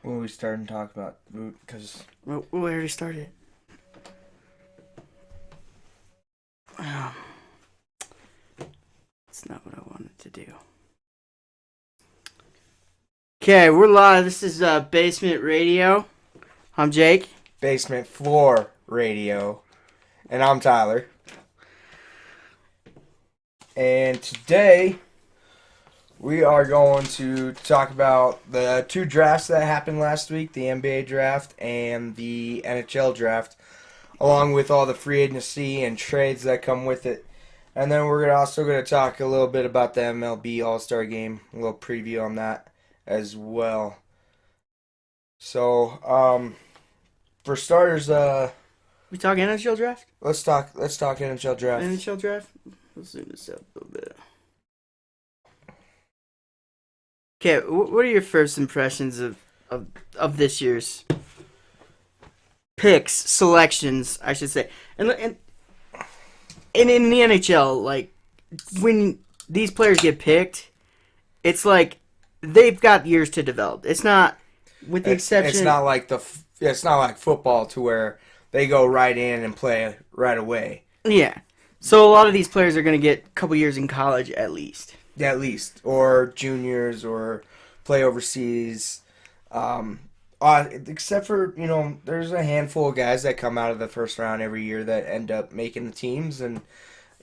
when we started to talk about root, because We already started. That's not what I wanted to do. Okay, we're live. This is Basement Radio. I'm Jake. basement floor radio, and I'm Tyler. And today we are going to talk about the two drafts that happened last week, the NBA draft and the NHL draft, along with all the free agency and trades that come with it. And then we're also going to talk a little bit about the MLB All Star Game, a little preview on that as well. So, for starters, We talk NHL draft? let's talk NHL draft. NHL draft? Let's zoom this up a little bit. Okay, what are your first impressions of this year's picks, selections, I should say? And in the NHL, like, when these players get picked, it's like they've got years to develop. It's not, with the exception... It's not like football to where they go right in and play right away. Yeah. So a lot of these players are going to get a couple years in college at least. Yeah, at least. Or juniors or play overseas. Except for, there's a handful of guys that come out of the first round every year that end up making the teams, and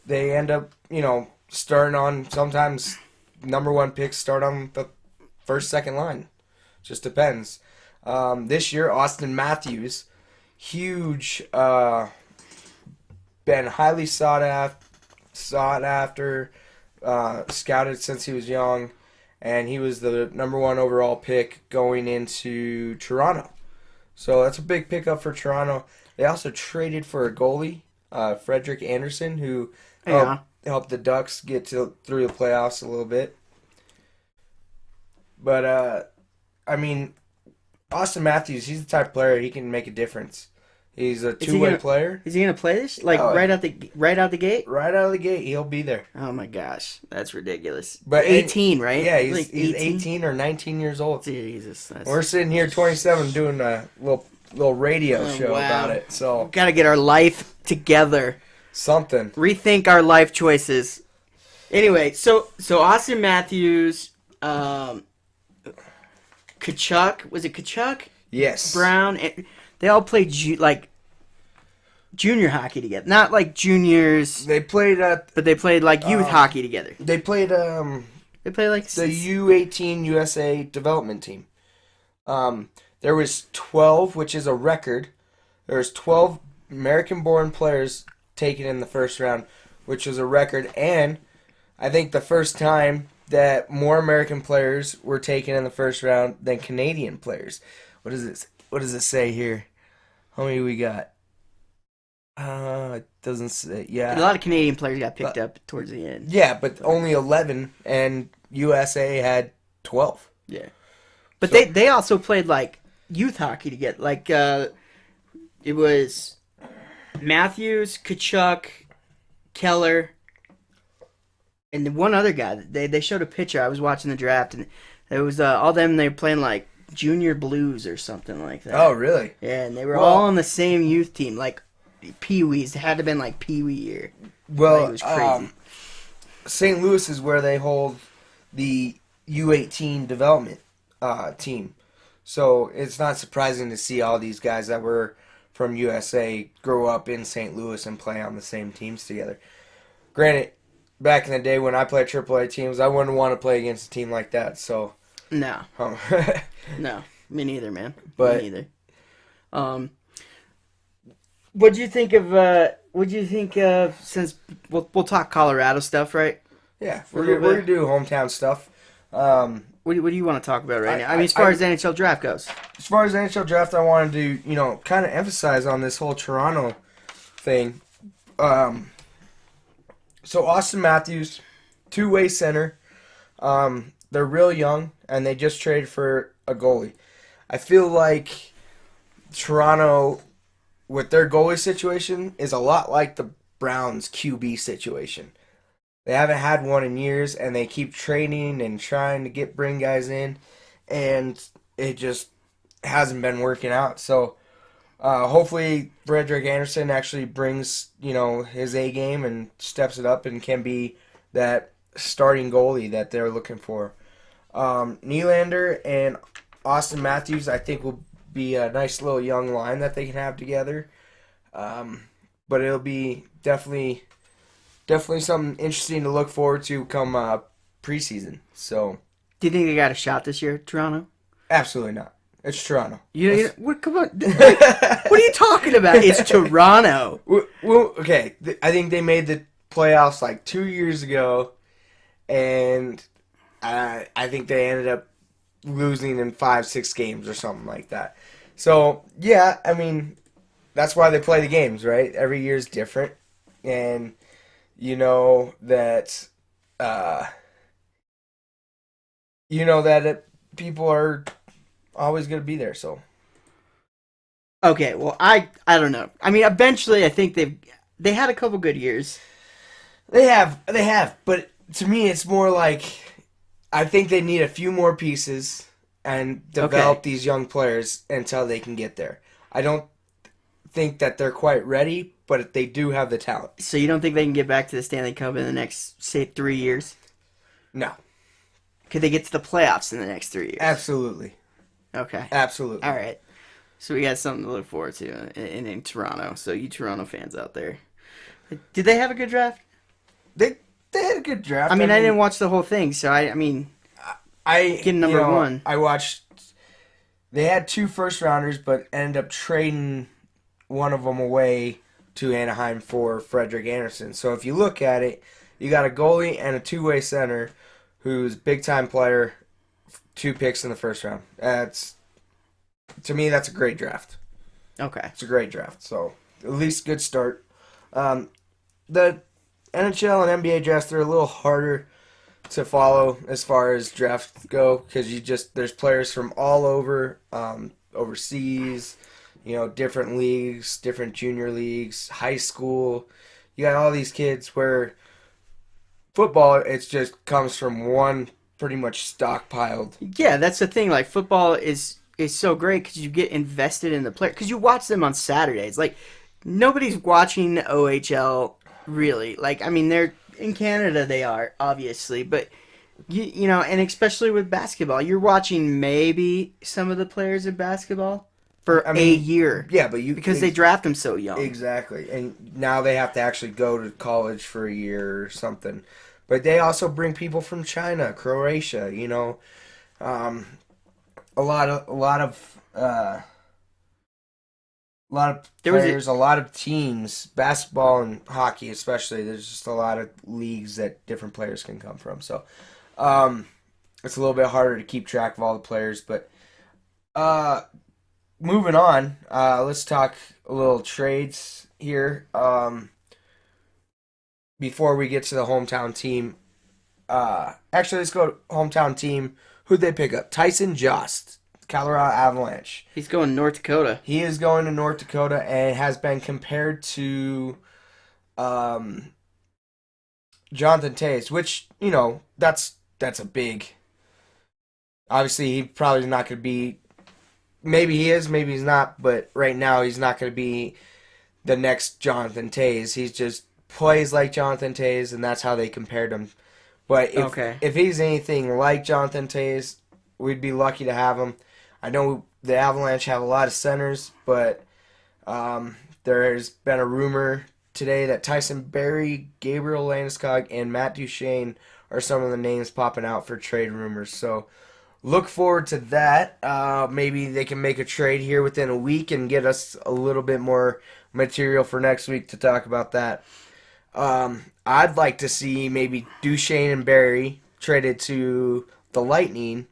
they end up, starting on sometimes number one picks start on the first, second line. Just depends. This year, Austin Matthews, huge, been highly sought after, scouted since he was young, and he was the number one overall pick going into Toronto. So that's a big pickup for Toronto. They also traded for a goalie, Frederick Anderson, who helped the Ducks get through the playoffs a little bit. But, Austin Matthews, he's the type of player he can make a difference. He's a two-way player. Is he gonna play this right out the gate? Right out of the gate, he'll be there. Oh my gosh, that's ridiculous. But 18, right? Yeah, he's 18 or 19 years old. Jesus, we're sitting here 27 doing a little radio show about it. So gotta get our life together. Something. Rethink our life choices. Anyway, so Austin Matthews, Kachuk, was it Kachuk? Yes. Brown, they all played junior hockey together. Not like juniors. They played but they played like youth hockey together. They played They played like the U18 USA development team. There was 12, which is a record. There was 12 American-born players taken in the first round, which was a record, and I think the first time that more American players were taken in the first round than Canadian players. What does it say here? How many we got? It doesn't say. Yeah, a lot of Canadian players got picked up towards the end. Yeah, but only 11, and USA had 12. Yeah, but so, they also played like youth hockey together. Like it was Matthews, Kachuk, Keller, and the one other guy. They showed a picture. I was watching the draft, and it was all them. They were playing like Junior Blues or something like that. Oh, really? Yeah, and they were all on the same youth team, like Pee-wees. It had to have been like Pee-wee year. Well, it was crazy. St. Louis is where they hold the U18 development team. So it's not surprising to see all these guys that were from USA grow up in St. Louis and play on the same teams together. Granted, back in the day when I played AAA teams, I wouldn't want to play against a team like that. So no, no, me neither, man. But, me neither. What'd you think of? Since we'll talk Colorado stuff, right? Yeah, we're gonna do hometown stuff. What do you want to talk about right now? As far as the NHL draft goes. As far as the NHL draft, I wanted to kind of emphasize on this whole Toronto thing. So Austin Matthews, two-way center. They're real young, and they just traded for a goalie. I feel like Toronto, with their goalie situation, is a lot like the Browns' QB situation. They haven't had one in years, and they keep trading and trying to bring guys in, and it just hasn't been working out. So hopefully Frederick Anderson actually brings his A game and steps it up and can be that starting goalie that they're looking for. Nylander and Austin Matthews, I think, will be a nice little young line that they can have together. But it'll be definitely something interesting to look forward to come preseason. So, Do you think they got a shot this year, Toronto? absolutely not. It's Toronto. What? Come on. What are you talking about? It's Toronto. Well, okay, I think they made the playoffs like 2 years ago, and I think they ended up losing in 5-6 games or something like that. So, yeah, I mean, that's why they play the games, right? Every year is different, and you know that people are always going to be there. So Okay, well, I don't know. I mean, eventually, I think they had a couple good years. they have, but to me, it's more like I think they need a few more pieces and develop these young players until they can get there. I don't think that they're quite ready, but they do have the talent. So you don't think they can get back to the Stanley Cup in the next, say, 3 years? No, Could they get to the playoffs in the next 3 years? absolutely, Okay. absolutely. All right. So we got something to look forward to in Toronto. So you Toronto fans out there. Did they have a good draft? They had a good draft. I mean, I didn't watch the whole thing, so I mean, getting number one. I watched. They had 2 first rounders, but ended up trading one of them away to Anaheim for Frederick Anderson. So if you look at it, you got a goalie and a two-way center who's big time player. 2 picks in the first round. To me, that's a great draft. Okay. It's a great draft. So at least good start. The NHL and NBA drafts, they're a little harder to follow as far as drafts go because there's players from all over, overseas, different leagues, different junior leagues, high school. You got all these kids where football, it just comes from one pretty much stockpiled. Yeah, that's the thing. Like, football is so great because you get invested in the player. Because you watch them on Saturdays. Like, nobody's watching the OHL, really. Like, I mean, they're in Canada, they are, obviously. But, and especially with basketball, you're watching maybe some of the players in basketball for a year. Yeah, but because they draft them so young. Exactly. And now they have to actually go to college for a year or something. But they also bring people from China, Croatia, a lot of players, a lot of teams, basketball and hockey especially. There's just a lot of leagues that different players can come from. So it's a little bit harder to keep track of all the players. But moving on, let's talk a little trades here. Before we get to the hometown team, actually, let's go to hometown team. Who'd they pick up? Tyson Jost, Colorado Avalanche. He's going to North Dakota. He is going to North Dakota and has been compared to Jonathan Toews, which, that's a big... Obviously, he probably not going to be... Maybe he is, maybe he's not, but right now he's not going to be the next Jonathan Toews. He's just plays like Jonathan Toews, and that's how they compared him. But if he's anything like Jonathan Toews, we'd be lucky to have him. I know the Avalanche have a lot of centers, but there's been a rumor today that Tyson Barrie, Gabriel Landeskog, and Matt Duchene are some of the names popping out for trade rumors. So look forward to that. Maybe they can make a trade here within a week and get us a little bit more material for next week to talk about that. I'd like to see maybe Duchene and Barrie traded to the Lightning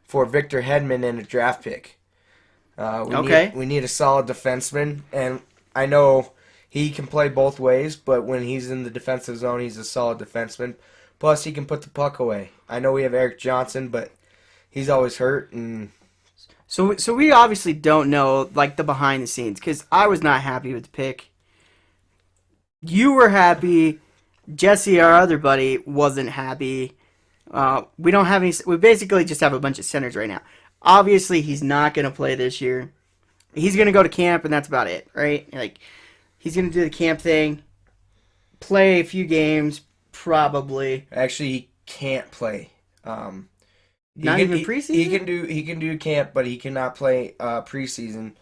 for Victor Hedman and a draft pick. We need a solid defenseman, and I know he can play both ways, but when he's in the defensive zone, he's a solid defenseman. Plus, he can put the puck away. I know we have Eric Johnson, but he's always hurt. And So we obviously don't know, like, the behind the scenes, because I was not happy with the pick. You were happy. Jesse, our other buddy, wasn't happy. We don't have any. We basically just have a bunch of centers right now. obviously he's not going to play this year. He's going to go to camp, and that's about it, right? Like, he's going to do the camp thing, play a few games, probably. Actually, he can't play. Not even preseason? He can do camp, but he cannot play preseason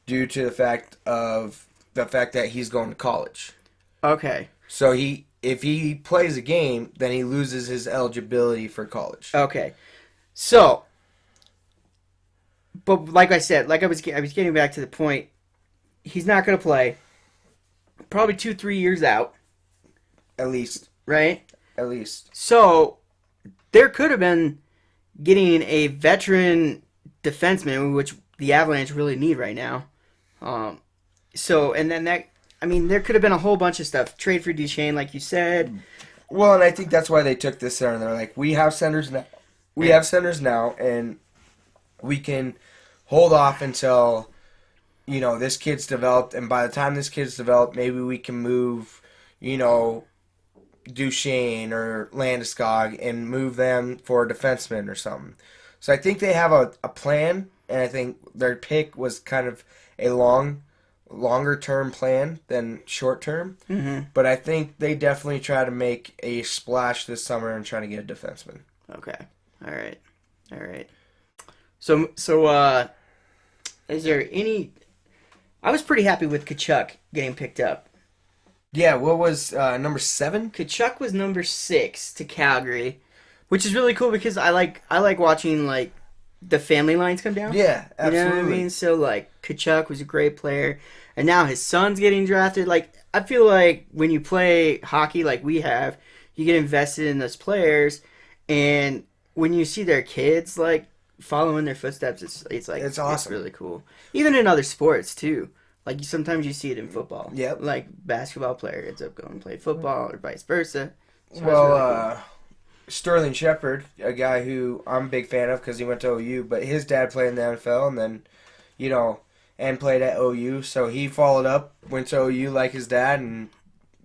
due to the fact that he's going to college. Okay. So if he plays a game, then he loses his eligibility for college. Okay. So, but like I said, I was getting back to the point, he's not going to play. Probably 2-3 years out. At least. Right? At least. So, there could have been getting a veteran defenseman, which the Avalanche really need right now. And then there could have been a whole bunch of stuff. Trade for Duchesne, like you said. Well, and I think that's why they took this center. And they're like, we have centers now. We have centers now, and we can hold off until, this kid's developed. And by the time this kid's developed, maybe we can move, Duchesne or Landeskog and move them for a defenseman or something. So I think they have a plan, and I think their pick was kind of a longer term plan than short term. Mm-hmm. But I think they definitely try to make a splash this summer and try to get a defenseman. Okay. All right. So is there any? I was pretty happy with Tkachuk getting picked up. Yeah, what was number 7? Tkachuk was number 6 to Calgary, which is really cool because I like watching like the family lines come down. Yeah, absolutely. You know what I mean? So like Tkachuk was a great player, and now his son's getting drafted. Like I feel like when you play hockey like we have, you get invested in those players, and when you see their kids like following their footsteps, it's awesome. It's really cool. Even in other sports too. Like sometimes you see it in football. Yep. Like basketball player ends up going to play football or vice versa. So well, Sterling Shepard, a guy who I'm a big fan of because he went to OU, but his dad played in the NFL and then, and played at OU. So he followed up, went to OU like his dad, and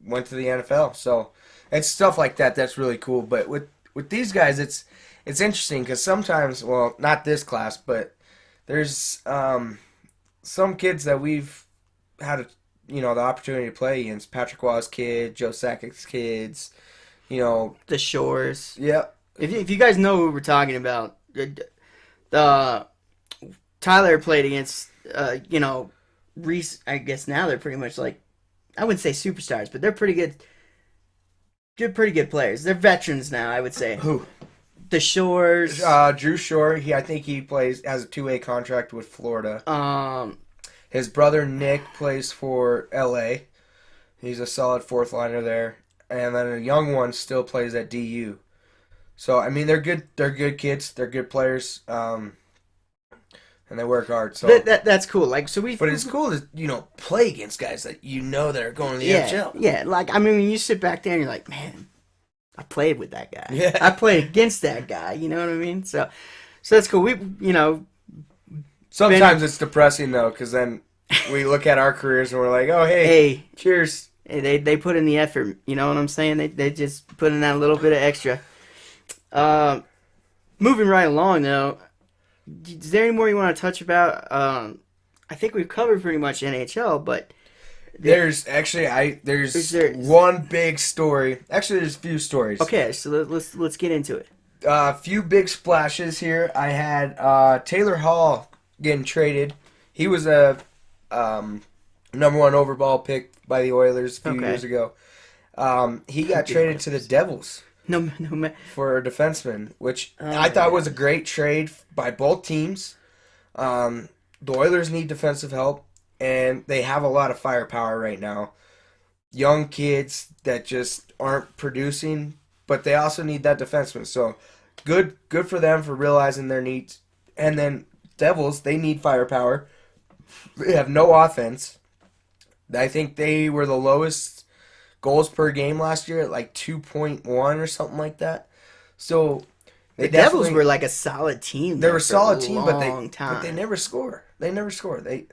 went to the NFL. So it's stuff like that that's really cool. But with these guys, it's interesting because sometimes, well, not this class, but there's some kids that we've had the opportunity to play against. Patrick Waugh's kid, Joe Sakic's kids, the Shores. Yeah. If you guys know who we're talking about, Tyler played against, Reese. I guess now they're pretty much like, I wouldn't say superstars, but they're pretty good players. They're veterans now, I would say. Who? The Shores. Drew Shore. I think he has a 2-way contract with Florida. His brother Nick plays for LA. He's a solid fourth liner there. And then a young one still plays at DU. So I mean, they're good. They're good kids. They're good players. And they work hard. So that's cool. Like but it's cool to play against guys that that are going to the NHL. Yeah. Like I mean, when you sit back there and you're like, man, I played with that guy. Yeah. I played against that guy. You know what I mean? So that's cool. Sometimes it's depressing though, because then we look at our careers and we're like, oh hey, cheers. Hey, they put in the effort. You know what I'm saying? They just put in that little bit of extra. Moving right along though, is there any more you want to touch about? I think we've covered pretty much NHL, but there's one big story. Actually, there's a few stories. Okay, so let's get into it. A few big splashes here. I had Taylor Hall getting traded. He was a number 1 overall pick by the Oilers a few years ago. He got traded to the Devils. No, for a defenseman, which I thought was a great trade by both teams. The Oilers need defensive help, and they have a lot of firepower right now. Young kids that just aren't producing, but they also need that defenseman. So good for them for realizing their needs. And then Devils, they need firepower. They have no offense. I think they were the lowest goals per game last year at like 2.1 or something like that. So the Devils were like a solid team. They were a solid team, but they never score. They never score. They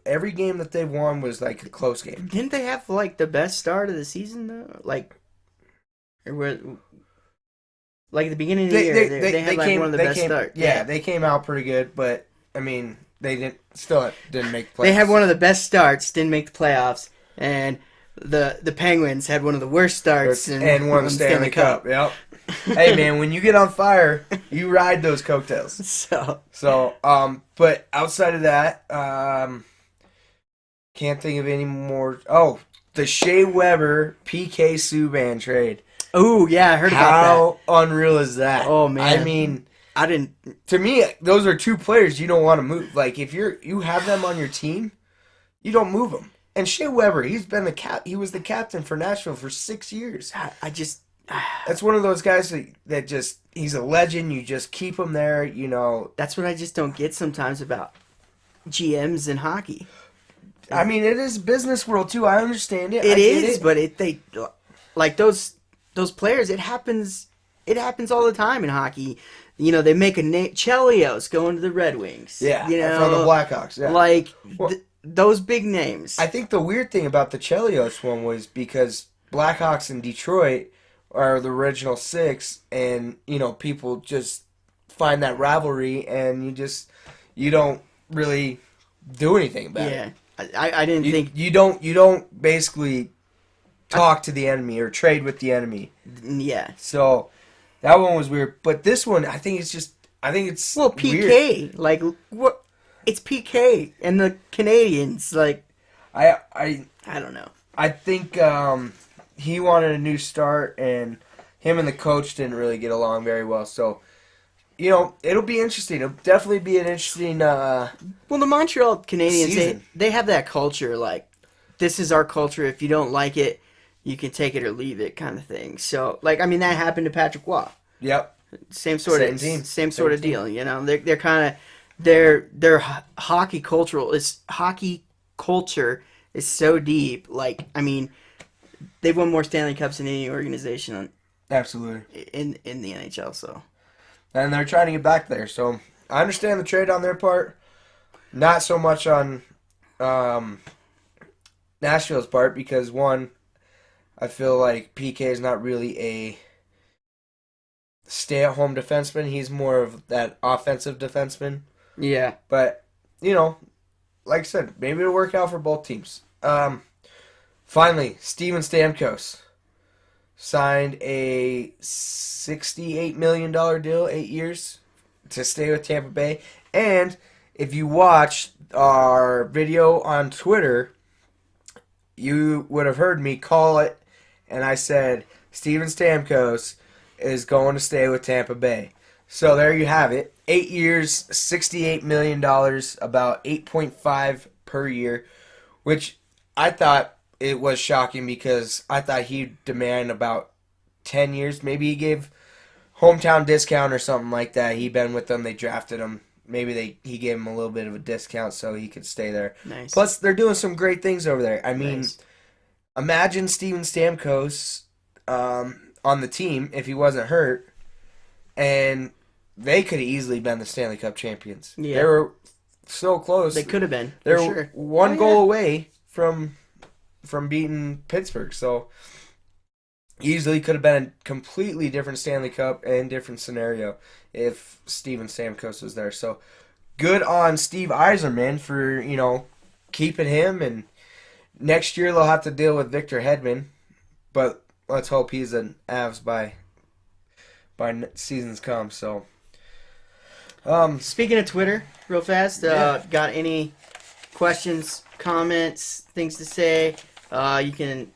every game that they've won was like a close game. Didn't they have like the best start of the season though? Like, Like at the beginning of the year, they had like one of the best starts. Yeah, they came out pretty good, but I mean, they didn't make playoffs. They had one of the best starts, didn't make the playoffs, and the Penguins had one of the worst starts and won the Stanley Cup. Yep. Hey man, when you get on fire, you ride those coattails. But outside of that, can't think of any more. Oh, the Shea Weber PK Subban trade. Oh yeah, I heard about that. How unreal is that? Oh man, I mean, I didn't. To me, those are two players you don't want to move. Like if you have them on your team, you don't move them. And Shea Weber, he was the captain for Nashville for 6 years. That's one of those guys that just he's a legend. You just keep him there. You know. That's what I just don't get sometimes about GMs in hockey. I mean, it is business world too. I understand it. It is, but they like those players. It happens all the time in hockey. You know, they make a name. Chelios going to the Red Wings. Yeah, you know, from the Blackhawks. Yeah. Like those big names. I think the weird thing about the Chelios one was because Blackhawks and Detroit are the original six, and you know people just find that rivalry, and you don't really do anything about it. Yeah, I didn't think you don't basically talk to the enemy or trade with the enemy. Yeah. So that one was weird, but this one I think it's PK weird. Like what? It's PK and the Canadians like I don't know. I think he wanted a new start, and him and the coach didn't really get along very well. So, you know, it'll be interesting. It'll definitely be an interesting. Well, the Montreal Canadiens, they have that culture. Like, this is our culture. If you don't like it, you can take it or leave it, kind of thing. So, like, I mean, that happened to Patrick Waugh. Yep. Same sort of deal. You know, they're kind of their hockey culture is so deep. Like, I mean, they've won more Stanley Cups than any organization absolutely in the NHL. So, and they're trying to get back there. So I understand the trade on their part. Not so much on Nashville's part because one, I feel like PK is not really a stay-at-home defenseman. He's more of that offensive defenseman. Yeah. But, you know, like I said, maybe it'll work out for both teams. Finally, Steven Stamkos signed a $68 million deal, 8 years, to stay with Tampa Bay. And if you watched our video on Twitter, you would have heard me call it, and I said Steven Stamkos is going to stay with Tampa Bay. So there you have it. 8 years, $68 million, about 8.5 per year, which I thought it was shocking because I thought he'd demand about 10 years. Maybe he gave hometown discount or something like that. He'd been with them. They drafted him. Maybe he gave him a little bit of a discount so he could stay there. Nice. Plus, they're doing some great things over there. I mean, nice. Imagine Steven Stamkos on the team if he wasn't hurt, and they could have easily been the Stanley Cup champions. Yeah. They were so close. They could have been. They were sure. one goal away from beating Pittsburgh. So easily could have been a completely different Stanley Cup and different scenario if Steven Stamkos was there. So good on Steve Yzerman for, you know, keeping him. And next year they'll have to deal with Victor Hedman. But let's hope he's an Avs by seasons come. So speaking of Twitter, real fast, got any questions, comments, things to say? You can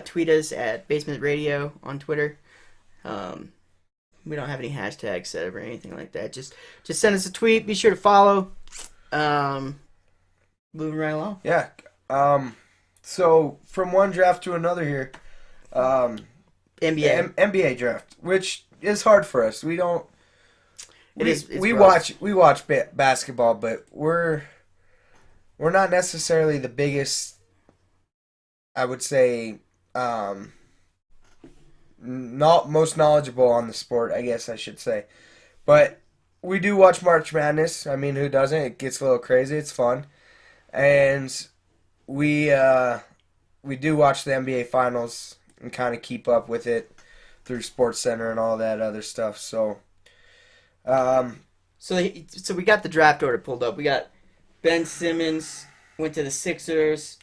tweet us at Basement Radio on Twitter. We don't have any hashtags set up or anything like that. Just send us a tweet. Be sure to follow. Moving right along. Yeah. So from one draft to another here. NBA draft, which is hard for us. We don't. We watch basketball, but we're not necessarily the biggest. I would say, not most knowledgeable on the sport. I guess I should say, but we do watch March Madness. I mean, who doesn't? It gets a little crazy. It's fun, and we do watch the NBA Finals and kind of keep up with it through Sports Center and all that other stuff. So, So we got the draft order pulled up. We got Ben Simmons went to the Sixers.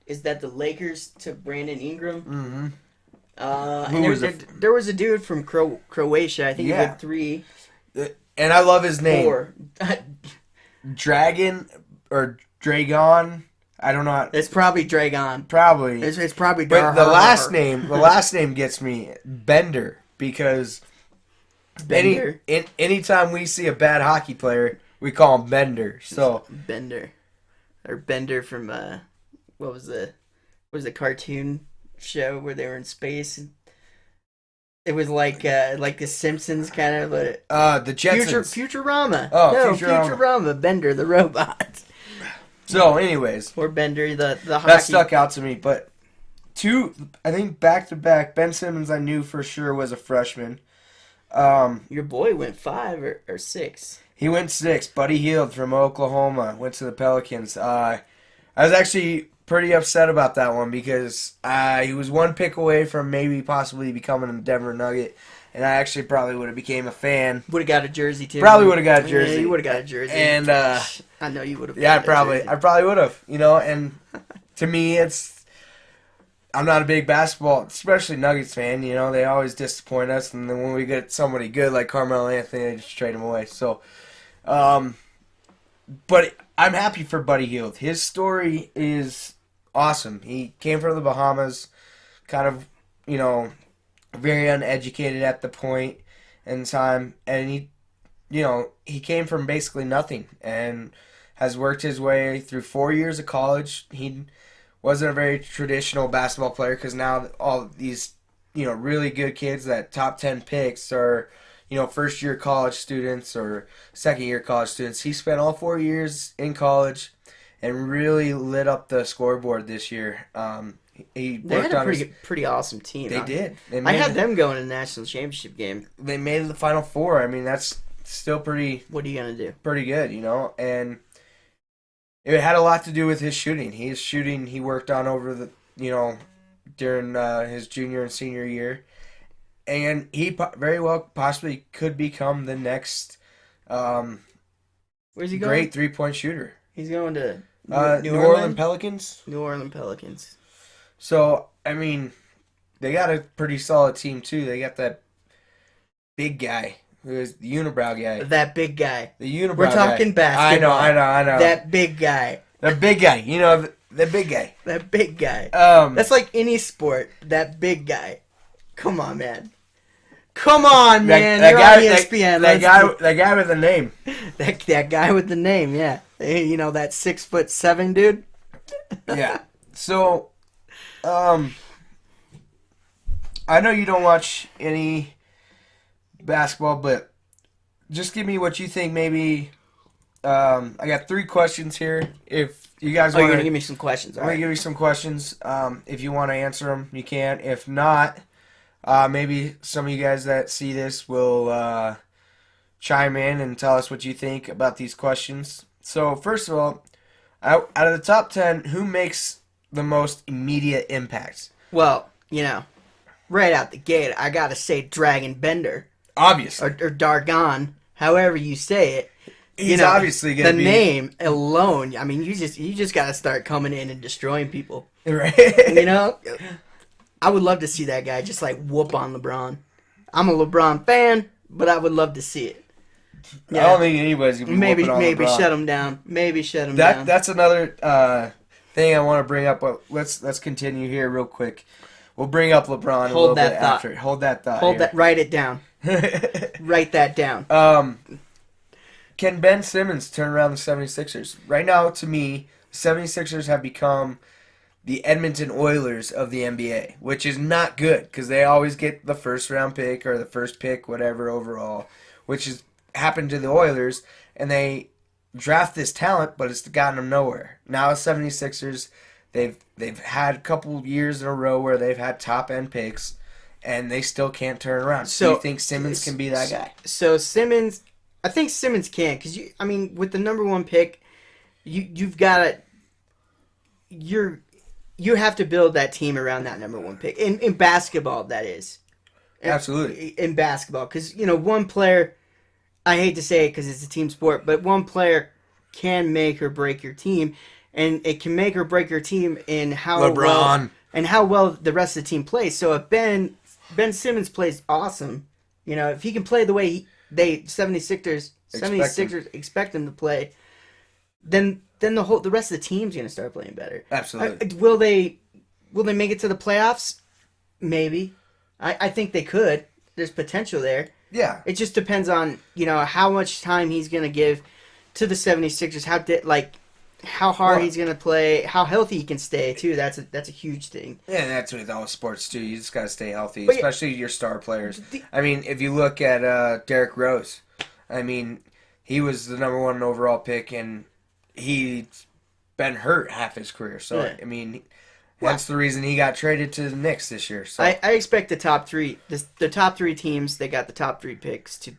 Is that the Lakers to Brandon Ingram? mm-hmm. There was a dude from Croatia. I think he went 3. And I love his name. 4. Dragon or Dragon. I don't know. It's probably Dragon. Probably. It's probably. But the last name gets me, Bender, because Bender. Anytime we see a bad hockey player, we call him Bender. So Bender from what was the cartoon show where they were in space? It was like the Simpsons kind of, but the Jetsons. Futurama. Oh, no, Futurama. Bender the robot. So, anyways, or Bender the hockey. That stuck out to me. But I think back to back, Ben Simmons I knew for sure was a freshman. Your boy went 5 or 6. He went 6. Buddy Hield from Oklahoma went to the Pelicans. I was actually pretty upset about that one because he was one pick away from maybe possibly becoming a Denver Nugget, and I actually probably would have became a fan. Would have got a jersey too. Probably would have got a jersey. Yeah, you would have got a jersey. And I know you would have. Yeah, I probably would have. And to me, I'm not a big basketball, especially Nuggets fan. They always disappoint us, and then when we get somebody good like Carmelo Anthony, they just trade him away. So, but I'm happy for Buddy Hield. His story is awesome. He came from the Bahamas, kind of, very uneducated at the point in time, and he came from basically nothing and has worked his way through 4 years of college. He wasn't a very traditional basketball player because now all these, really good kids that top 10 picks are, first year college students or second year college students. He spent all 4 years in college and really lit up the scoreboard this year. They had a pretty awesome team. They did. I had them going to the national championship game. They made the Final Four. I mean, that's still pretty. What are you gonna do? Pretty good, and it had a lot to do with his shooting. His shooting he worked on over the during his junior and senior year, and he very well possibly could become the next where's he going? Great 3-point shooter. He's going to New Orleans Pelicans. New Orleans Pelicans. So, I mean, they got a pretty solid team, too. They got that big guy, who is the unibrow guy. That big guy. The unibrow We're talking guy. basketball. I know. That big guy. The big guy. The big guy. That big guy. That's like any sport. That big guy. Come on, man. Come on, man. That You're guy, on ESPN. That guy with the name. That guy with the name, yeah. That 6'7" dude. Yeah. So, I know you don't watch any basketball, but just give me what you think. Maybe I got 3 questions here. If you guys want you're gonna give me some questions. I'm gonna give you some questions. If you want to answer them, you can. If not, maybe some of you guys that see this will chime in and tell us what you think about these questions. So first of all, out of the top 10, who makes the most immediate impact? Well, right out the gate, I gotta say Dragon Bender. Obviously. Or Dargon, however you say it. He's obviously gonna be... The name alone, I mean, you just gotta start coming in and destroying people. Right. I would love to see that guy just whoop on LeBron. I'm a LeBron fan, but I would love to see it. Yeah. I don't think anybody's gonna be maybe LeBron. shut him down. Maybe shut him down. That's another thing I want to bring up. But let's continue here real quick. We'll bring up LeBron a little bit after. Hold that thought. Write it down. Write that down. Can Ben Simmons turn around the 76ers? Right now, to me, the 76ers have become the Edmonton Oilers of the NBA, which is not good because they always get the first round pick or the first pick, whatever, overall, which has happened to the Oilers, and they draft this talent, but it's gotten them nowhere. Now the 76ers, they've had a couple years in a row where they've had top-end picks, and they still can't turn around. So do you think Simmons can be that guy? So Simmons, I think Simmons can, because with the number 1 pick, you've got to, you have to build that team around that number 1 pick in basketball. That is, Absolutely. In basketball. Because, one player, I hate to say it because it's a team sport, but one player can make or break your team. And it can make or break your team in how well the rest of the team plays. So if Ben Simmons plays awesome, if he can play the way 76ers expect him to play, then the rest of the team's going to start playing better. Absolutely. Will they make it to the playoffs? Maybe. I think they could. There's potential there. Yeah. It just depends on, how much time he's going to give to the 76ers, how hard he's going to play, how healthy he can stay, too. That's a huge thing. Yeah, that's with all sports, too. You just got to stay healthy, especially your star players. If you look at Derrick Rose, he was the number 1 overall pick, and he's been hurt half his career. So, yeah. That's the reason he got traded to the Knicks this year. So I expect the top three teams that got the top 3 picks to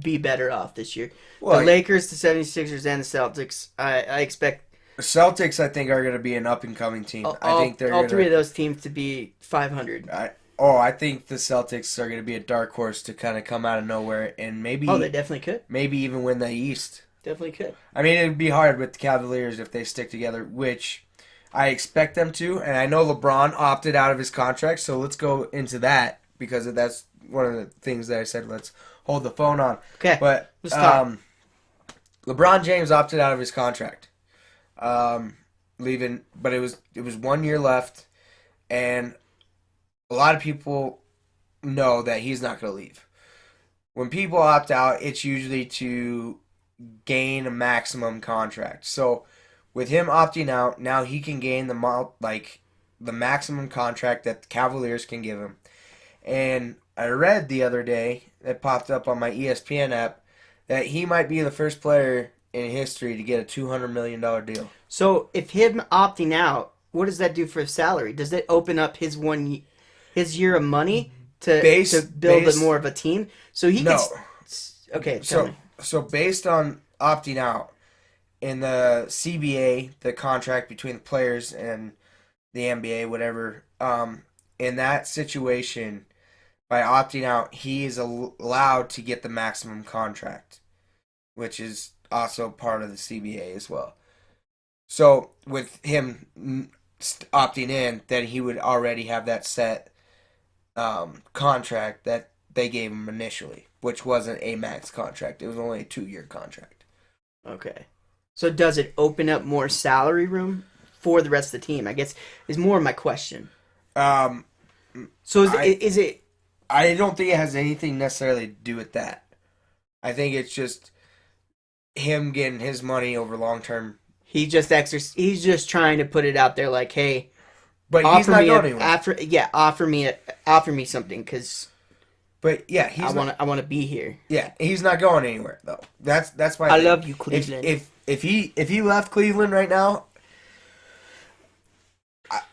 be better off this year. Well, the Lakers, the 76ers, and the Celtics. I expect the Celtics, I think, are going to be an up-and-coming team. I think they're all 3 of those teams to be 500. I think the Celtics are going to be a dark horse to kind of come out of nowhere and maybe. Oh, they definitely could. Maybe even win the East. Definitely could. It'd be hard with the Cavaliers if they stick together, which I expect them to. And I know LeBron opted out of his contract, so let's go into that because that's one of the things that I said. Let's hold the phone on. Okay. But let's talk. LeBron James opted out of his contract, leaving. But it was 1 year left, and a lot of people know that he's not going to leave. When people opt out, it's usually to gain a maximum contract. So with him opting out, now he can gain the maximum contract that the Cavaliers can give him. And I read the other day that popped up on my ESPN app that he might be the first player in history to get a $200 million deal. So if him opting out, what does that do for his salary? Does that open up his year of money to build more of a team? So he can. Okay, tell me. So based on opting out in the CBA, the contract between the players and the NBA, whatever, in that situation, by opting out, he is allowed to get the maximum contract, which is also part of the CBA as well. So with him opting in, then he would already have that set contract that they gave him initially, which wasn't a max contract. It was only a 2-year contract. Okay. So does it open up more salary room for the rest of the team? I guess is more of my question. So is it? I don't think it has anything necessarily to do with that. I think it's just him getting his money over long term. He's just trying to put it out there, like, hey, but he's not going anywhere. Offer me something, because. But yeah, I want to be here. Yeah, he's not going anywhere though. That's why I love you, Cleveland. If he left Cleveland right now,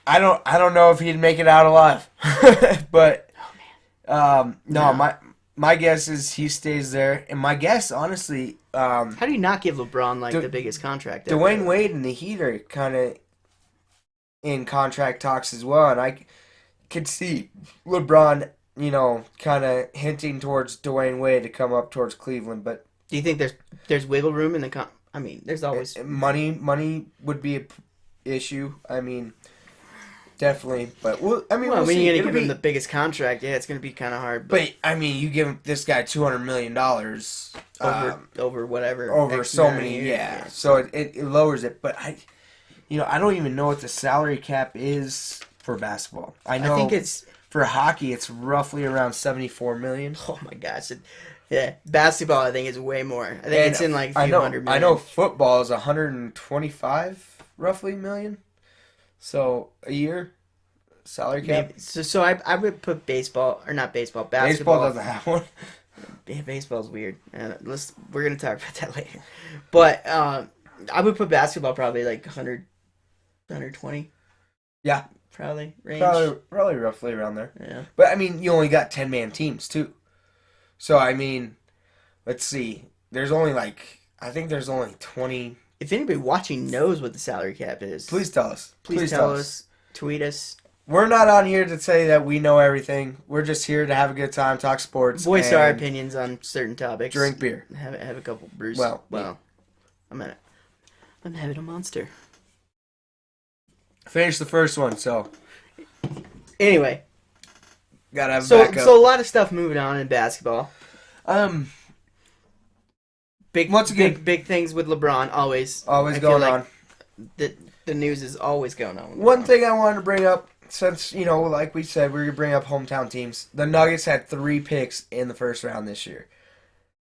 I don't know if he'd make it out alive. But my guess is he stays there, and my guess, honestly, how do you not give LeBron the biggest contract ever? Dwayne Wade and the Heat are kind of in contract talks as well, and I could see LeBron, kind of hinting towards Dwayne Wade to come up towards Cleveland. But do you think there's wiggle room in the there's always money would be a issue. Definitely, but we'll when you're gonna give him the biggest contract, it's gonna be kind of hard. But you give this guy $200 million over whatever over so many years. Yeah. So it lowers it. But I don't even know what the salary cap is for basketball. I think it's for hockey. It's roughly around $74 million. Oh my gosh! Basketball I think is way more. I think it's in a few hundred million. I know football is 125 roughly million. So a year salary cap. Maybe. So I would put basketball. Baseball doesn't have one. Yeah, baseball's weird. We're gonna talk about that later. But I would put basketball probably 100, 120. Yeah, probably range. Probably roughly around there. Yeah. But you only got 10-man teams too. So let's see. There's only I think there's only 20. If anybody watching knows what the salary cap is, please tell us. Please tell us. Tweet us. we're not on here to say that we know everything. We're just here to have a good time, talk sports, Voice our opinions on certain topics. drink beer. Have a couple brews. Well, I'm having a monster. Finish the first one, so Anyway, gotta have a backup. So a lot of stuff moving on in basketball. Big things with LeBron always. Always going on. The news is always going on. One thing I wanted to bring up, since, like we said, we're going to bring up hometown teams. The Nuggets had 3 picks in the first round this year.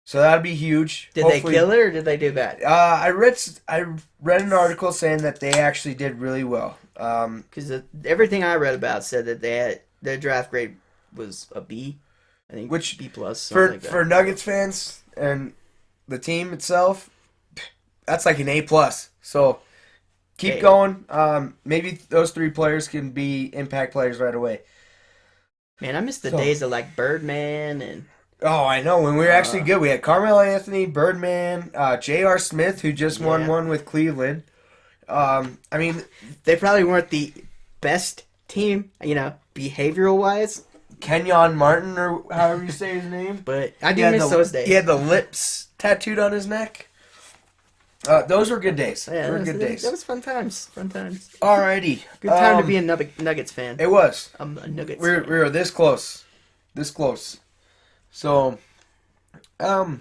So that'd be huge. Did they kill it or did they do bad? I read an article saying that they actually did really well. Because everything I read about said that their draft grade was a B. I think B plus. For Nuggets fans and the team itself, that's like an A plus. So keep going. Maybe those 3 players can be impact players right away. Man, I miss the days of like Birdman and. Oh, I know. When we were actually good, we had Carmelo Anthony, Birdman, J.R. Smith, who just won one with Cleveland. They probably weren't the best team, behavioral wise. Kenyon Martin, or however you say his name. But I do miss those days. He had the lips tattooed on his neck. Those were good days. Yeah, they were good days. That was fun times. Alrighty. Good time to be a Nuggets fan. It was. I'm a Nuggets fan. We were this close. This close. So, what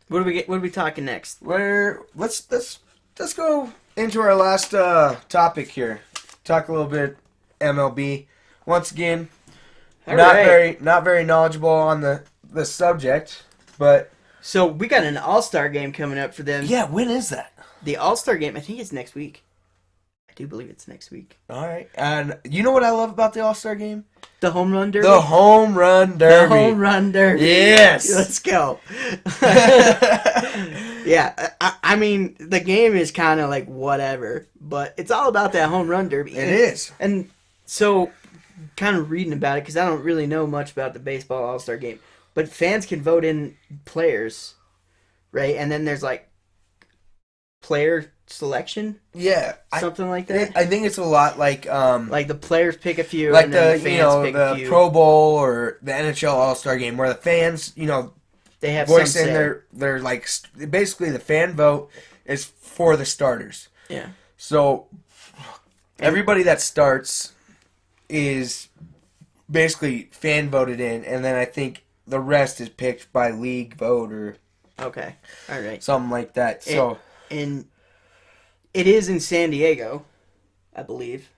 are we talking next? Let's go into our last topic here. Talk a little bit MLB. Once again, not very knowledgeable on the subject, but so we got an All Star game coming up for them. Yeah, when is that? The All Star game, I think it's next week. I do believe it's next week. All right, and you know what I love about the All Star game? The home run derby. The home run derby. The home run derby. Yes. Let's go. Yeah, I mean, the game is kind of like whatever, but it's all about that home run derby. It is. And so, kind of reading about it, because I don't really know much about the baseball All-Star game, but fans can vote in players, right? And then there's like player selection. Yeah. Something like that. I think it's a lot like the players pick a few, like and then the fans pick a few. Pro Bowl or the NHL All-Star game, where the fans, they have voice some in their like basically the fan vote is for the starters. Yeah. So everybody that starts is basically fan voted in, and then I think the rest is picked by league vote or okay, all right, something like that. So and it is in San Diego, I believe.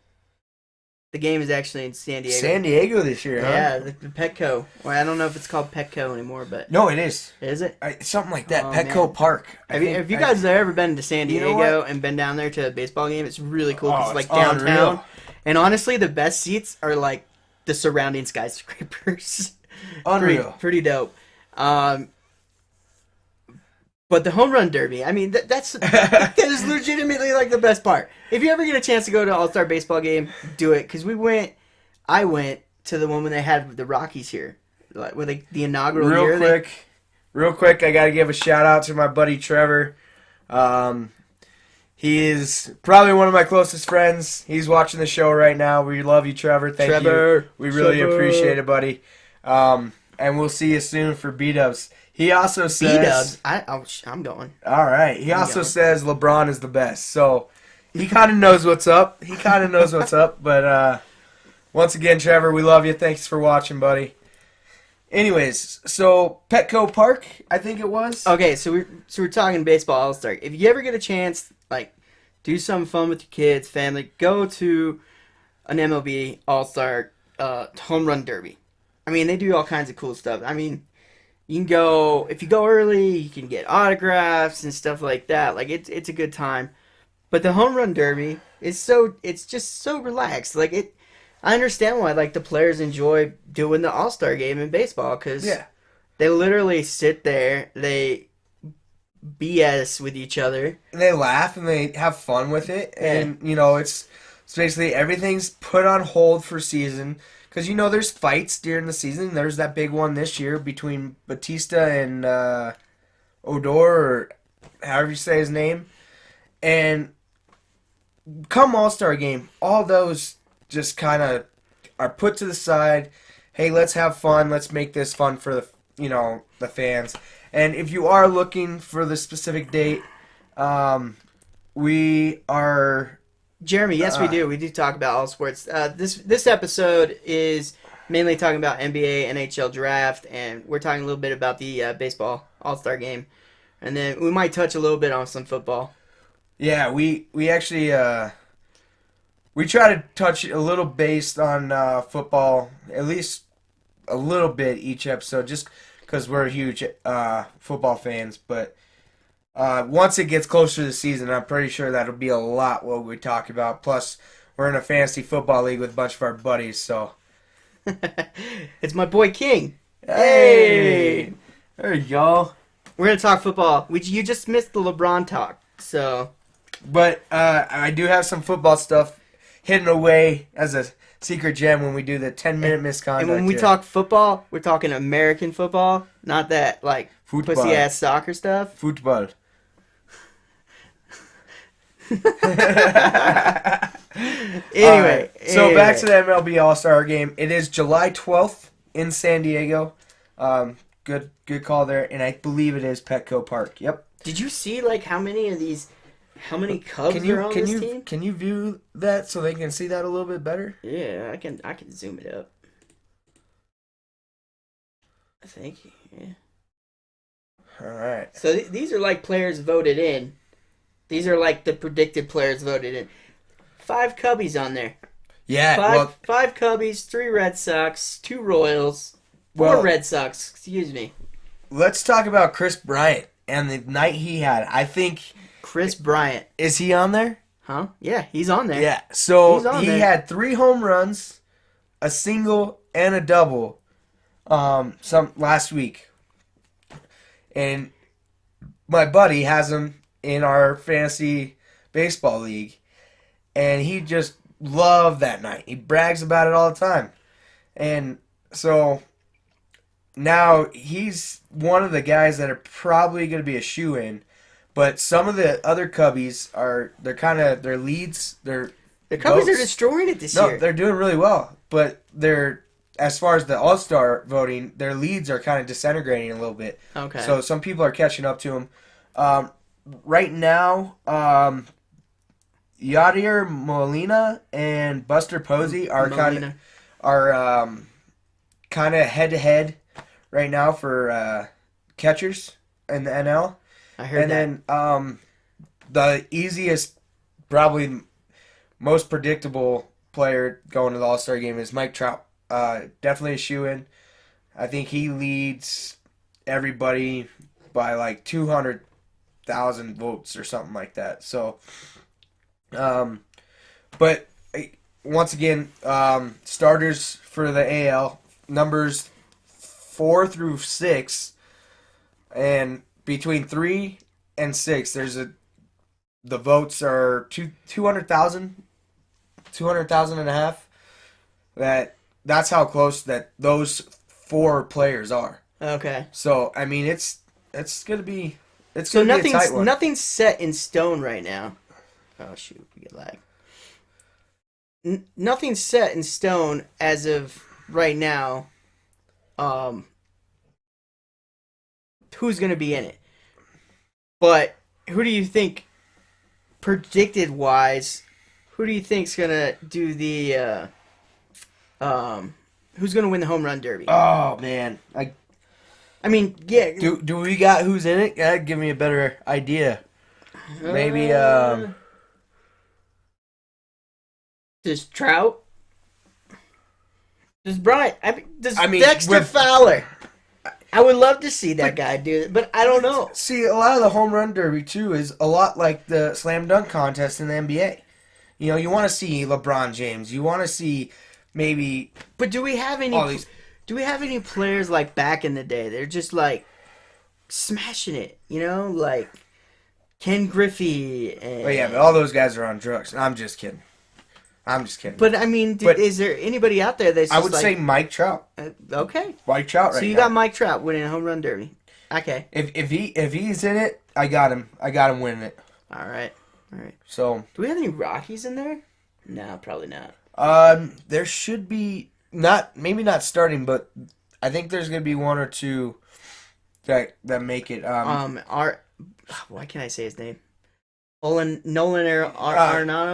The game is actually in San Diego. San Diego this year, huh? Yeah, the Petco. Or I don't know if it's called Petco anymore, but no, it is. Is it? Something like that. Oh, Petco man. Park. Have you guys ever been to San Diego and been down there to a baseball game? It's really cool because it's like downtown. Unreal. And honestly, the best seats are like the surrounding skyscrapers. Unreal. Pretty dope. But the home run derby, I mean, that is legitimately like the best part. If you ever get a chance to go to an All-Star baseball game, do it. Because I went to the one when they had the Rockies here, like with the inaugural year. Real quick, I got to give a shout out to my buddy Trevor. He is probably one of my closest friends. He's watching the show right now. We love you, Trevor. Thank you. We really appreciate it, buddy. And we'll see you soon for B-Dubs. He also says... B-Dubs? I'm going. All right. He also says LeBron is the best. So he kind of knows what's up. But once again, Trevor, we love you. Thanks for watching, buddy. Anyways, so Petco Park, I think it was. Okay, so we're talking baseball All-Star. If you ever get a chance, like, do something fun with your kids, family, go to an MLB All-Star home run derby. I mean, they do all kinds of cool stuff. I mean, you can go, if you go early, you can get autographs and stuff like that. Like, it's a good time. But the home run derby it's just so relaxed. Like, I understand why, like, the players enjoy doing the All-Star game in baseball, because they literally sit there, they BS with each other. And they laugh and they have fun with it. And, it's basically everything's put on hold for season. Because, there's fights during the season. There's that big one this year between Batista and Odor, or however you say his name. And come All-Star game, all those just kind of are put to the side. Hey, let's have fun. Let's make this fun for the fans. And if you are looking for the specific date, we are. Jeremy, yes, we do. We do talk about all sports. This episode is mainly talking about NBA, NHL Draft, and we're talking a little bit about the baseball All Star Game, and then we might touch a little bit on some football. Yeah, we actually we try to touch a little based on football, at least a little bit each episode, just because we're huge football fans. But once it gets closer to the season, I'm pretty sure that'll be a lot what we talk about. Plus, we're in a fantasy football league with a bunch of our buddies, so. It's my boy King. Hey! There you go. We're going to talk football. You just missed the LeBron talk, so. But I do have some football stuff hidden away as a secret gem when we do the 10-minute misconduct. And when we talk football, we're talking American football, not that, like, Football. pussy-ass soccer stuff. Football. Anyway. So back to the MLB All Star Game. It is July 12th in San Diego. Good call there. And I believe it is Petco Park. Yep. Did you see, like, how many Cubs are on this team? Can you view that so they can see that a little bit better? Yeah, I can zoom it up. I think, yeah. All right. So these are like players voted in. These are like the predicted players voted in. 5 Cubbies on there. Yeah. Five Cubbies, 3 Red Sox, 2 Royals, 4 Red Sox. Excuse me. Let's talk about Chris Bryant and the night he had. I think Chris Bryant. Is he on there? Huh? Yeah, he's on there. Yeah. So he there. had 3 home runs, a single, and a double. Some last week. And my buddy has him in our fantasy baseball league. And he just loved that night. He brags about it all the time. And so now he's one of the guys that are probably going to be a shoo-in. But some of the other Cubbies their leads, the Cubbies are destroying it this year. No, they're doing really well. But as far as the All-Star voting, their leads are kind of disintegrating a little bit. Okay. So some people are catching up to them. Right now, Yadier Molina and Buster Posey are kind of head-to-head right now for catchers in the NL. I heard that. And then the easiest, probably most predictable player going to the All-Star game is Mike Trout. Definitely a shoo-in. I think he leads everybody by like 200,000 votes or something like that. So, but once again, starters for the AL, numbers 4 through 6, and between 3 and 6, the votes are 200,000 and a half. That's how close that those 4 players are. Okay. So I mean, it's gonna be a tight one. Nothing's set in stone right now. Oh shoot, we get lag. Nothing's set in stone as of right now. Who's gonna be in it? But who do you think, predicted wise, who do you think's gonna do the who's gonna win the home run derby? Oh man, I mean, yeah. Do we got who's in it? That'd give me a better idea. Maybe does Trout? Does Bryant? Does Dexter with Fowler? I would love to see that guy do it, but I don't know. See, a lot of the home run derby too is a lot like the slam dunk contest in the NBA. You know, you want to see LeBron James. You want to see maybe. But do we have any? Do we have any players like back in the day? They're just like smashing it. You know, like Ken Griffey. And... Oh yeah, but all those guys are on drugs. I'm just kidding. But I mean, is there anybody out there that's? I would say Mike Trout. Okay. Mike Trout. So you got Mike Trout winning a home run derby. Okay. If he's in it, I got him. I got him winning it. All right. So do we have any Rockies in there? No, probably not. There should be maybe not starting, but I think there's gonna be one or two that make it. Why can't I say his name? Nolan Arenado.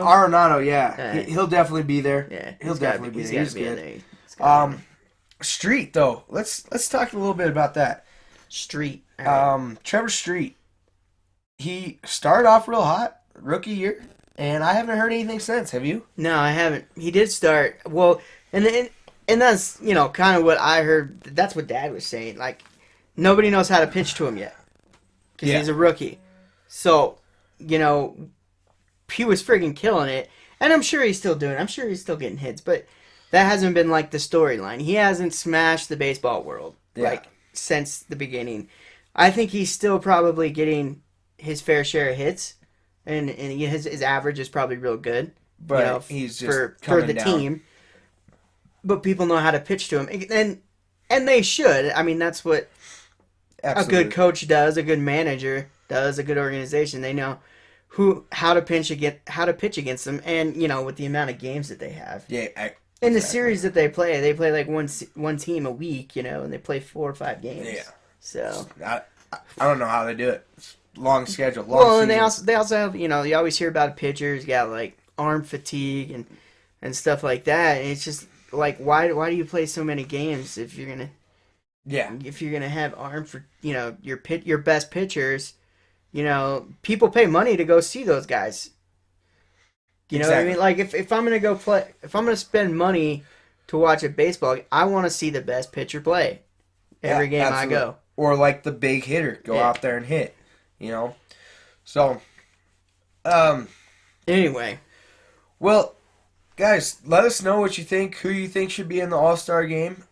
Arenado, yeah, he'll definitely be there. Yeah, he'll definitely be there. He's good. There. Street though, let's talk a little bit about that. Street. Right. Trevor Street. He started off real hot, rookie year, and I haven't heard anything since. Have you? No, I haven't. He did start well, and that's kind of what I heard. That's what Dad was saying. Like nobody knows how to pitch to him yet because he's a rookie. So he was friggin' killing it, and I'm sure he's still doing it. I'm sure he's still getting hits, but that hasn't been like the storyline. He hasn't smashed the baseball world since the beginning. I think he's still probably getting his fair share of hits, and his average is probably real good. But he's just for the team. But people know how to pitch to him, and they should. I mean, that's what a good coach does, a good manager does, a good organization. They know how to pitch against them, and with the amount of games that they have. Yeah. In the series that they play like one team a week, and they play 4 or 5 games. Yeah. So I don't know how they do it. It's long schedule. And they also have you always hear about pitchers got like arm fatigue and stuff like that. And it's just like why do you play so many games if you're gonna have arm for your best pitchers? People pay money to go see those guys. You know what I mean? Like if I'm gonna go play, if I'm gonna spend money to watch a baseball, I want to see the best pitcher play every game absolutely. I go. Or like the big hitter go out there and hit. So, anyway, well, guys, let us know what you think. Who you think should be in the All Star Game?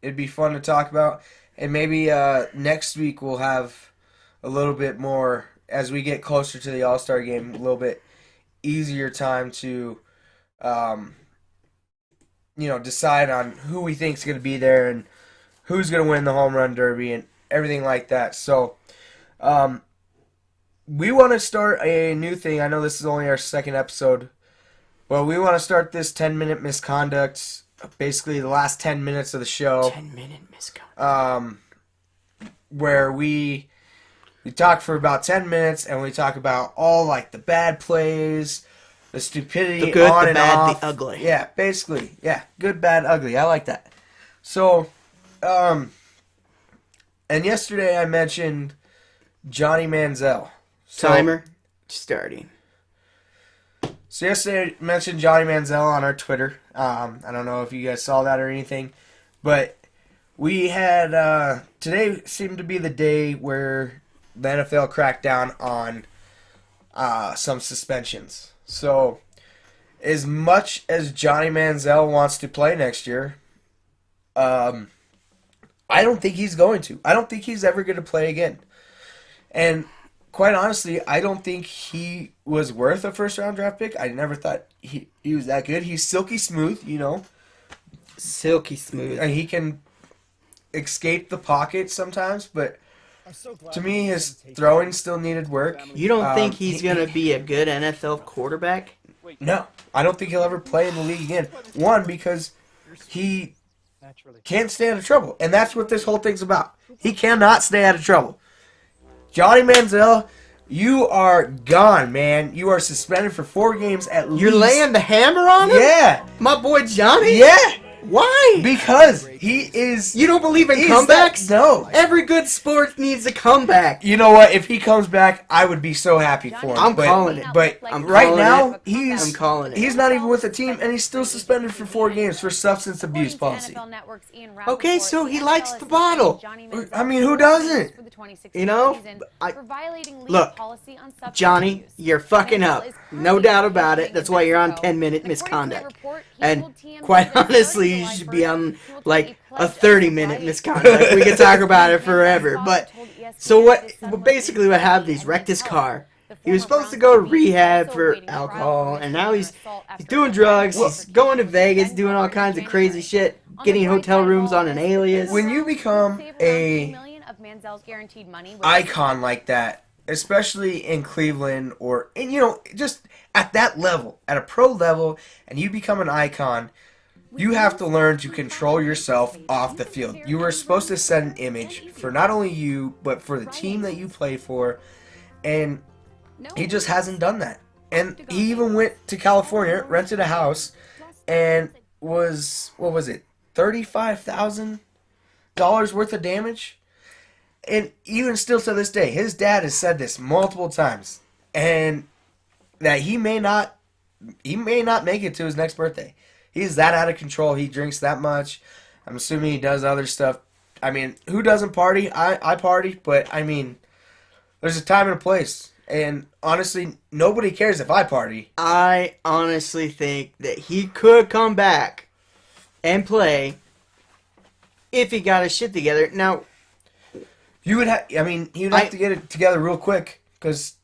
It'd be fun to talk about, and maybe next week we'll have a little bit more as we get closer to the All Star Game. A little bit easier time to, decide on who we think is going to be there and who's going to win the home run derby and everything like that. So, we want to start a new thing. I know this is only our second episode, but we want to start this 10-minute misconduct, basically the last 10 minutes of the show. 10-minute misconduct. Where we talk for about 10 minutes and we talk about all like the bad plays, the stupidity, the good, on the and bad, off. the ugly. Yeah, basically. Yeah, good, bad, ugly. I like that. So, and yesterday I mentioned Johnny Manziel. Timer starting. So yesterday I mentioned Johnny Manziel on our Twitter. I don't know if you guys saw that or anything, but we had today seemed to be the day where the NFL cracked down on some suspensions. So as much as Johnny Manziel wants to play next year, I don't think he's going to. I don't think he's ever going to play again. And quite honestly, I don't think he was worth a first-round draft pick. I never thought he was that good. He's silky smooth, Silky smooth. And he can escape the pocket sometimes, but to me, his throwing still needed work. You don't think he's going to be a good NFL quarterback? No. I don't think he'll ever play in the league again. One, because he can't stay out of trouble. And that's what this whole thing's about. He cannot stay out of trouble. Johnny Manziel, you are gone, man. You are suspended for 4 games at least. You're laying the hammer on him? Yeah. My boy Johnny? Yeah. Why? Because he is... You don't believe in comebacks? No. Every good sport needs a comeback. You know what? If he comes back, I would be so happy for him. I'm calling it. But right now, he's not even with the team, and he's still suspended for 4 games for substance abuse policy. Okay, so he likes the bottle. I mean, who doesn't? Look, Johnny, you're fucking up. No doubt about it. That's why you're on 10-minute misconduct. And quite honestly, you should be on like a 30-minute misconduct. We could talk about it forever. But so what? Basically, what happened? He's wrecked his car. He was supposed to go to rehab for alcohol, and now he's doing drugs. He's going to Vegas, doing all kinds of crazy shit, getting hotel rooms on an alias. When you become a icon like that, especially in Cleveland and just at that level, at a pro level, and you become an icon, you have to learn to control yourself off the field. You were supposed to set an image for not only you, but for the team that you play for, and he just hasn't done that. And he even went to California, rented a house, and was, what was it, $35,000 worth of damage? And even still to this day, his dad has said this multiple times, and that he may not make it to his next birthday. He's that out of control. He drinks that much. I'm assuming he does other stuff. I mean, who doesn't party? I party, but I mean, there's a time and a place. And honestly, nobody cares if I party. I honestly think that he could come back and play if he got his shit together. Now, he would have to get it together real quick, because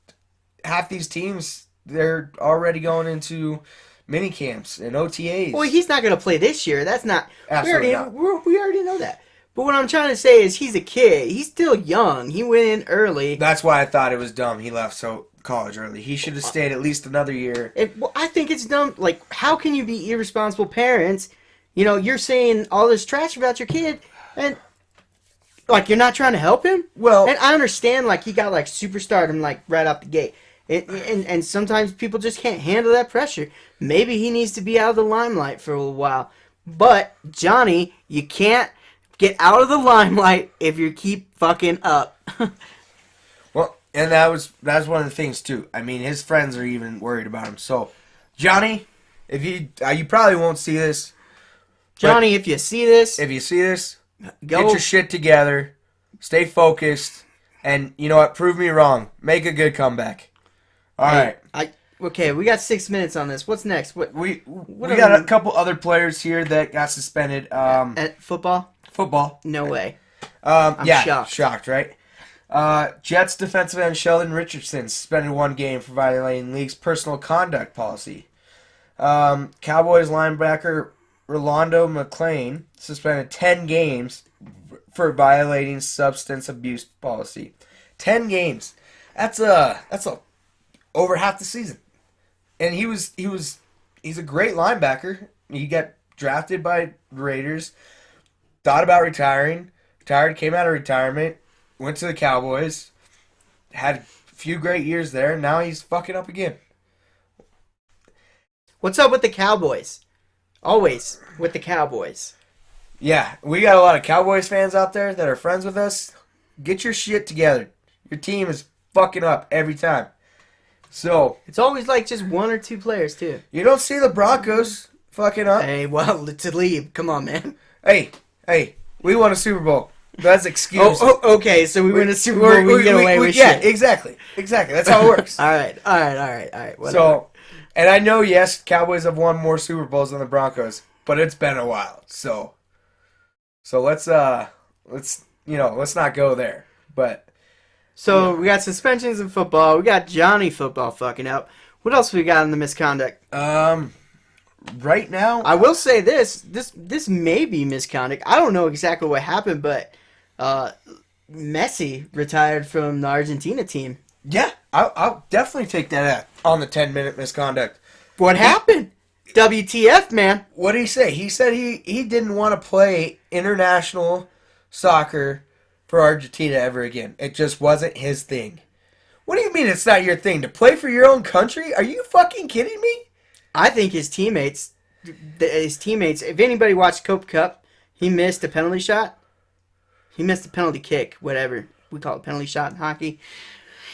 half these teams, they're already going into mini camps and OTAs. Well, he's not going to play this year. That's not. Absolutely not. We already know that. But what I'm trying to say is he's a kid. He's still young. He went in early. That's why I thought it was dumb he left college early. He should have stayed at least another year. I think it's dumb. Like, how can you be irresponsible parents? You're saying all this trash about your kid, and like you're not trying to help him. Well, and I understand, like, he got like superstardom like right out the gate. And sometimes people just can't handle that pressure. Maybe he needs to be out of the limelight for a little while. But Johnny, you can't get out of the limelight if you keep fucking up. Well, and that's one of the things too. I mean, his friends are even worried about him. So, Johnny, if you probably won't see this. Johnny, if you see this, get your shit together, stay focused, and you know what? Prove me wrong. Make a good comeback. All right. Okay, we got 6 minutes on this. What's next? We got a couple other players here that got suspended. At football? Football. No way. I'm shocked. Shocked, right? Jets defensive end Sheldon Richardson suspended 1 game for violating league's personal conduct policy. Cowboys linebacker Rolando McClain suspended 10 games for violating substance abuse policy. 10 games. That's over half the season. And he's a great linebacker. He got drafted by Raiders, thought about retired, came out of retirement, went to the Cowboys, had a few great years there, and now he's fucking up again. What's up with the Cowboys? Always with the Cowboys. Yeah, we got a lot of Cowboys fans out there that are friends with us. Get your shit together. Your team is fucking up every time. So it's always like just 1 or 2 players too. You don't see the Broncos fucking up. Hey, well, to leave. Come on, man. Hey, we won a Super Bowl. That's excuse. Oh, okay. So we win a Super Bowl. We get away with shit. Yeah, exactly. That's how it works. All right. Whatever. So, and I know, yes, Cowboys have won more Super Bowls than the Broncos, but it's been a while. So let's not go there. But so we got suspensions in football. We got Johnny football fucking up. What else we got in the misconduct? Right now, I will say this may be misconduct. I don't know exactly what happened, but Messi retired from the Argentina team. Yeah, I'll definitely take that on the 10-minute misconduct. What happened? WTF, man. What did he say? He said he didn't want to play international soccer for Argentina ever again. It just wasn't his thing. What do you mean it's not your thing? To play for your own country? Are you fucking kidding me? I think his teammates, if anybody watched Copa Cup, he missed a penalty shot. He missed a penalty kick, whatever. We call it penalty shot in hockey.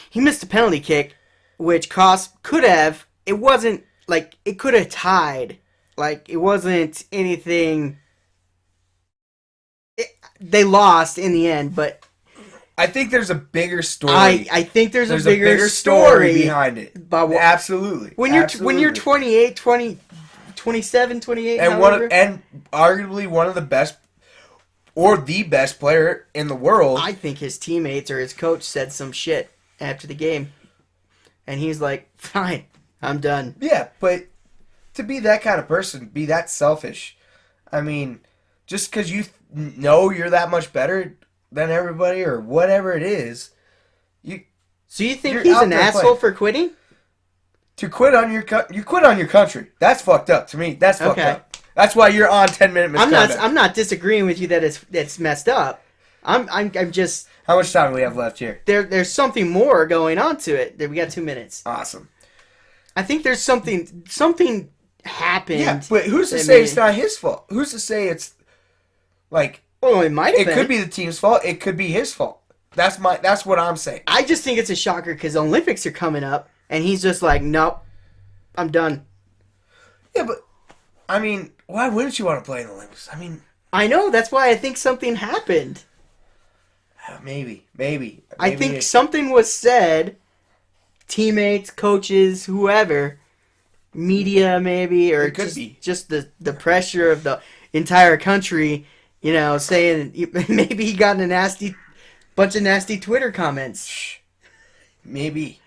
He missed a penalty kick, which could have, it wasn't, like, it could have tied. Like, it wasn't anything, they lost in the end, but I think there's a bigger story. I think there's a bigger story behind it. Absolutely. When you're 28, 27, 28, and arguably one of the best or the best player in the world. I think his teammates or his coach said some shit after the game. And he's like, "Fine, I'm done." Yeah, but to be that kind of person, be that selfish. I mean, just cuz you know you're that much better than everybody or whatever it is, So you think You're he's out an there asshole playing. for quitting? To quit on your you quit on your country. That's fucked up to me. That's fucked up. That's why you're on 10-minute misconduct. I'm not disagreeing with you that it's messed up. I'm just. How much time do we have left here? There's something more going on to it. We got 2 minutes. Awesome. I think there's something happened. Yeah, but who's to say it's not his fault? Who's to say it's like? Well, it might have been. It could be the team's fault. It could be his fault. That's what I'm saying. I just think it's a shocker because Olympics are coming up, and he's just like, nope, I'm done. Yeah, but I mean, why wouldn't you want to play in the Olympics? I mean, I know. That's why I think something happened. Maybe. I think something was said. Teammates, coaches, whoever, media maybe, or It could be. just the pressure of the entire country, saying maybe he got a bunch of nasty Twitter comments. Maybe.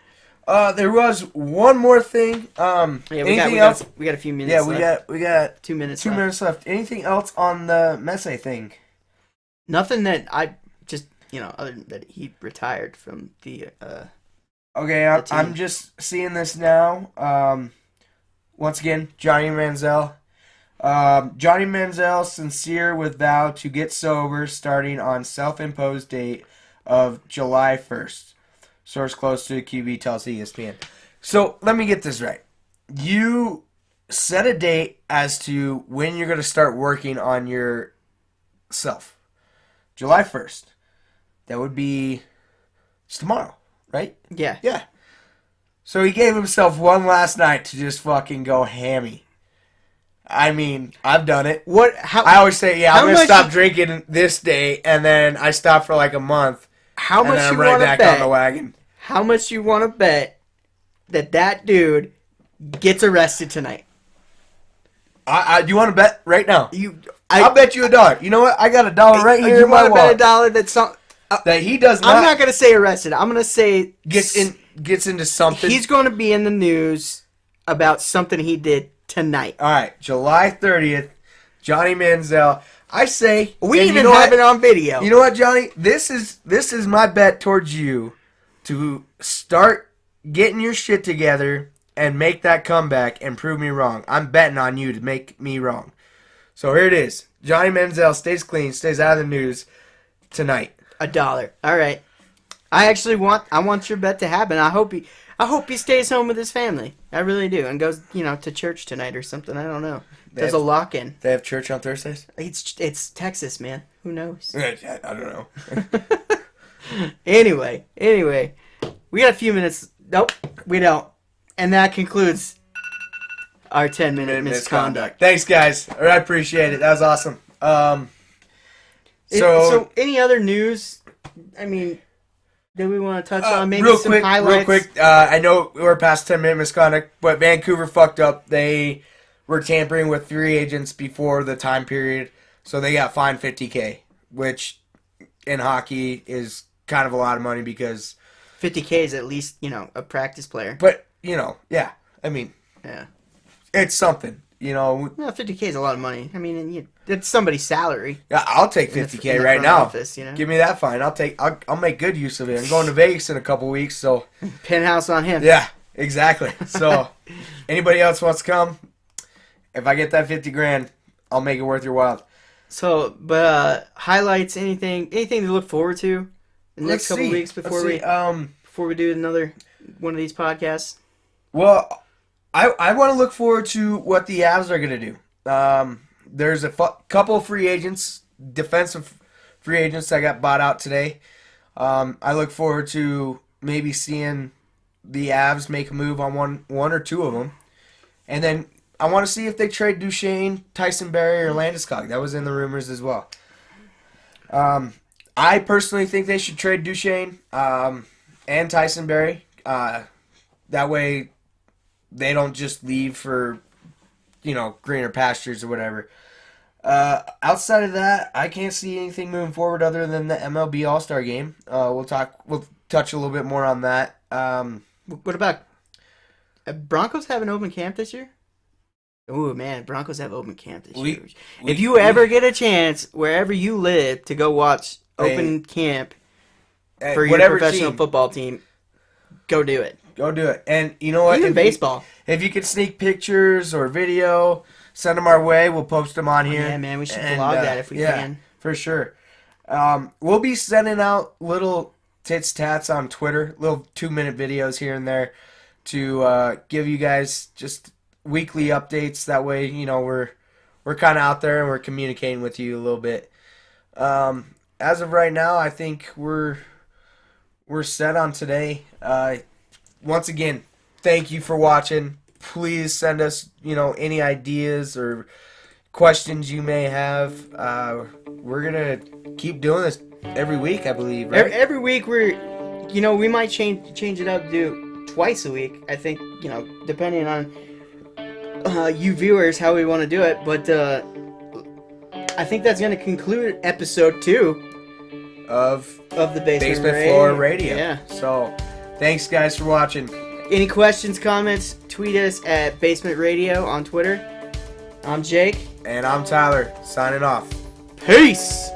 There was one more thing. Anything else? We got a few minutes. Yeah, we got 2 minutes. 2 minutes left. Anything else on the Messi thing? Nothing that I just other than that he retired from the. Okay, I'm just seeing this now. Once again, Johnny Manziel. Johnny Manziel sincere with vow to get sober starting on self-imposed date of July 1st. Source close to the QB tells ESPN. So, let me get this right. You set a date as to when you're going to start working on yourself. July 1st. That would be tomorrow, right? Yeah. Yeah. So he gave himself one last night to just fucking go hammy. I mean, I've done it. I always say, I'm going to stop drinking this day, and then I stop for like a month. How much I'm you right want to back bet? on the wagon. How much you want to bet that dude gets arrested tonight? Do you want to bet right now? I'll bet you $1. You know what? I got $1 right here you in my want wallet. to bet $1 that he does not. I'm not going to say arrested. I'm going to say gets into something. He's going to be in the news about something he did tonight. All right, July 30th, Johnny Manziel. I say we even have it on video. You know what, Johnny? This is my bet towards you to start getting your shit together and make that comeback and prove me wrong. I'm betting on you to make me wrong. So here it is. Johnny Manziel stays clean, stays out of the news tonight. $1. All right. I want your bet to happen. I hope he stays home with his family. I really do, and goes to church tonight or something. I don't know. There's a lock-in. They have church on Thursdays? It's Texas, man. Who knows? I don't know. Anyway, we got a few minutes. Nope, we don't. And that concludes our 10-minute misconduct. Thanks, guys. I appreciate it. That was awesome. So any other news? I mean, that we want to touch on? Maybe some highlights. Real quick. I know we're past 10-minute misconduct, but Vancouver fucked up. They were tampering with free agents before the time period, so they got fined $50,000, which in hockey is kind of a lot of money because $50,000 is at least a practice player. But yeah. I mean, yeah, it's something. No, $50,000 is a lot of money. I mean, it's somebody's salary. Yeah, I'll take $50,000 right now. Office, Give me that fine. I'll make good use of it. I'm going to Vegas in a couple weeks, so penthouse on him. Yeah, exactly. So anybody else wants to come? If I get that $50,000, I'll make it worth your while. So, but highlights, anything to look forward to the next couple of weeks before we do another one of these podcasts? Well, I want to look forward to what the Avs are going to do. There's a couple of free agents, defensive free agents that got bought out today. I look forward to maybe seeing the Avs make a move on one or two of them. And then I want to see if they trade Duchesne, Tyson Barrie, or Landeskog. That was in the rumors as well. I personally think they should trade Duchesne and Tyson Barrie. That way they don't just leave for, greener pastures or whatever. Outside of that, I can't see anything moving forward other than the MLB All Star Game. We'll touch a little bit more on that. What about Broncos have an open camp this year? Ooh, man, Broncos have open camp this year. If you ever get a chance, wherever you live, to go watch open camp for your professional football team, go do it. Go do it. And you know what? Even baseball. If you could sneak pictures or video, send them our way. We'll post them on here. Yeah, man, we should vlog that if we can. For sure. We'll be sending out little tits tats on Twitter, little 2-minute videos here and there to give you guys just weekly updates. That way, you know, we're kind of out there and we're communicating with you a little bit. As of right now, I think we're set on today. Once again, thank you for watching. Please send us, you know, any ideas or questions you may have. We're gonna keep doing this every week, I believe. Right? Every week we might change it up to do twice a week. I think, you know, depending on you viewers how we want to do it. But I think that's gonna conclude episode 2 of the Basement Floor Radio. Yeah. So, thanks guys for watching. Any questions, comments, tweet us at Basement Radio on Twitter. I'm Jake. And I'm Tyler, signing off. Peace!